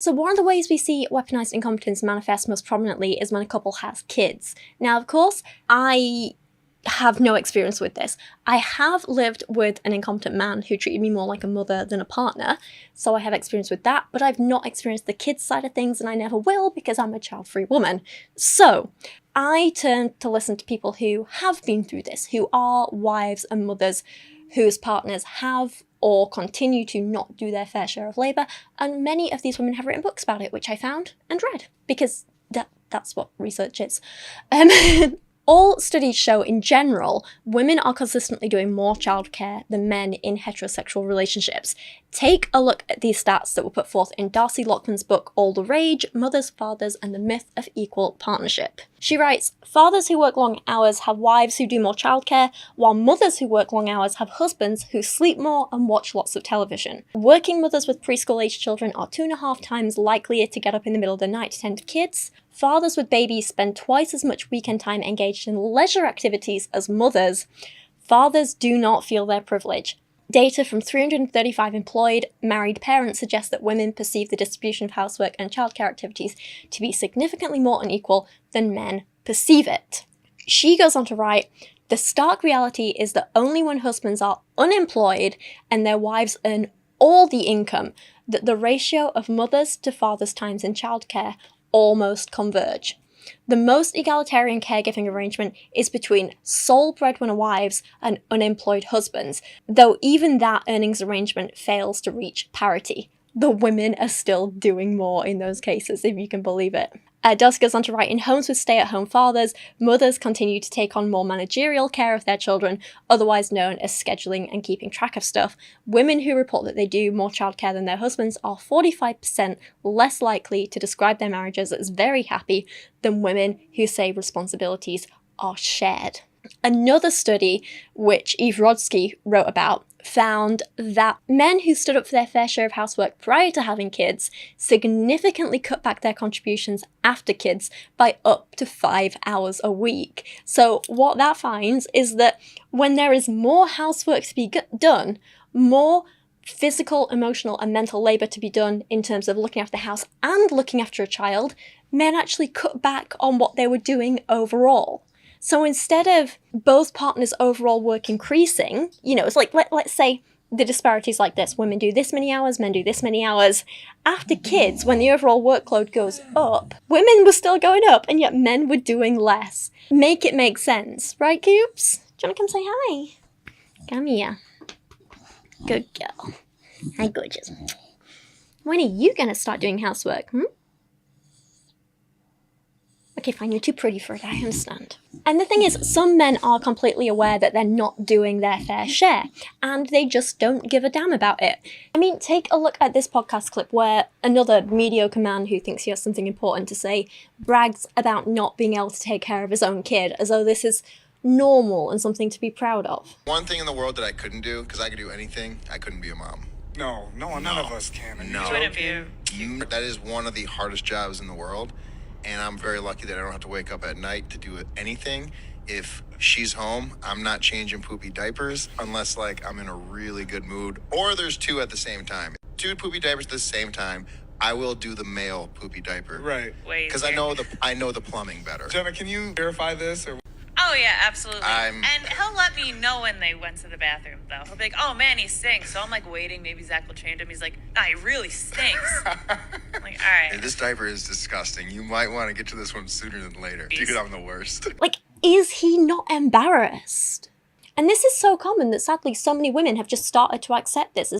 So one of the ways we see weaponized incompetence manifest most prominently is when a couple has kids. Now, of course, I have no experience with this. I have lived with an incompetent man who treated me more like a mother than a partner, so I have experience with that, but I've not experienced the kids side of things, and I never will because I'm a child-free woman. So I turn to listen to people who have been through this, who are wives and mothers whose partners have or continue to not do their fair share of labour, and many of these women have written books about it, which I found and read, because that's what research is. All studies show, in general, women are consistently doing more childcare than men in heterosexual relationships. Take a look at these stats that were put forth in Darcy Lockman's book All the Rage, Mothers, Fathers and the Myth of Equal Partnership. She writes, fathers who work long hours have wives who do more childcare, while mothers who work long hours have husbands who sleep more and watch lots of television. Working mothers with preschool-aged children are 2.5 times likelier to get up in the middle of the night to tend to kids. Fathers with babies spend twice as much weekend time engaged in leisure activities as mothers. Fathers do not feel their privilege. Data from 335 employed married parents suggest that women perceive the distribution of housework and childcare activities to be significantly more unequal than men perceive it. She goes on to write, the stark reality is that only when husbands are unemployed and their wives earn all the income, that the ratio of mothers to fathers' times in childcare almost converge. The most egalitarian caregiving arrangement is between sole breadwinner wives and unemployed husbands, though even that earnings arrangement fails to reach parity. The women are still doing more in those cases, if you can believe it. Darcy goes on to write, in homes with stay-at-home fathers, mothers continue to take on more managerial care of their children, otherwise known as scheduling and keeping track of stuff. Women who report that they do more childcare than their husbands are 45% less likely to describe their marriages as very happy than women who say responsibilities are shared. Another study, which Eve Rodsky wrote about, found that men who stood up for their fair share of housework prior to having kids significantly cut back their contributions after kids by up to 5 hours a week. So what that finds is that when there is more housework to be done, more physical, emotional and mental labour to be done in terms of looking after the house and looking after a child, men actually cut back on what they were doing overall. So instead of both partners' overall work increasing, it's like, let's say the disparity is like this. Women do this many hours, men do this many hours. After kids, when the overall workload goes up, women were still going up, and yet men were doing less. Make it make sense. Right, Coops? Do you want to come say hi? Come here. Good girl. Hi, gorgeous. When are you going to start doing housework, Okay, fine, you're too pretty for it, I understand. And the thing is, some men are completely aware that they're not doing their fair share, and they just don't give a damn about it. I mean, take a look at this podcast clip where another mediocre man who thinks he has something important to say brags about not being able to take care of his own kid, as though this is normal and something to be proud of. One thing in the world that I couldn't do, because I could do anything, I couldn't be a mom. No, none of us can. No. Couldn't you? That is one of the hardest jobs in the world. And I'm very lucky that I don't have to wake up at night to do anything. If she's home, I'm not changing poopy diapers unless I'm in a really good mood or there's two at the same time. 2 poopy diapers at the same time, I will do the male poopy diaper. Right. Wait. Because I know the plumbing better. Jenna, can you verify this? Or Oh, yeah, absolutely. And he'll let me know when they went to the bathroom, though. He'll be like, oh, man, he stinks. So I'm, waiting. Maybe Zach will change him. He's like, nah, he really stinks. I'm like, all right. Hey, this diaper is disgusting. You might want to get to this one sooner than later. Dude, I'm the worst. Is he not embarrassed? And this is so common that sadly so many women have just started to accept this as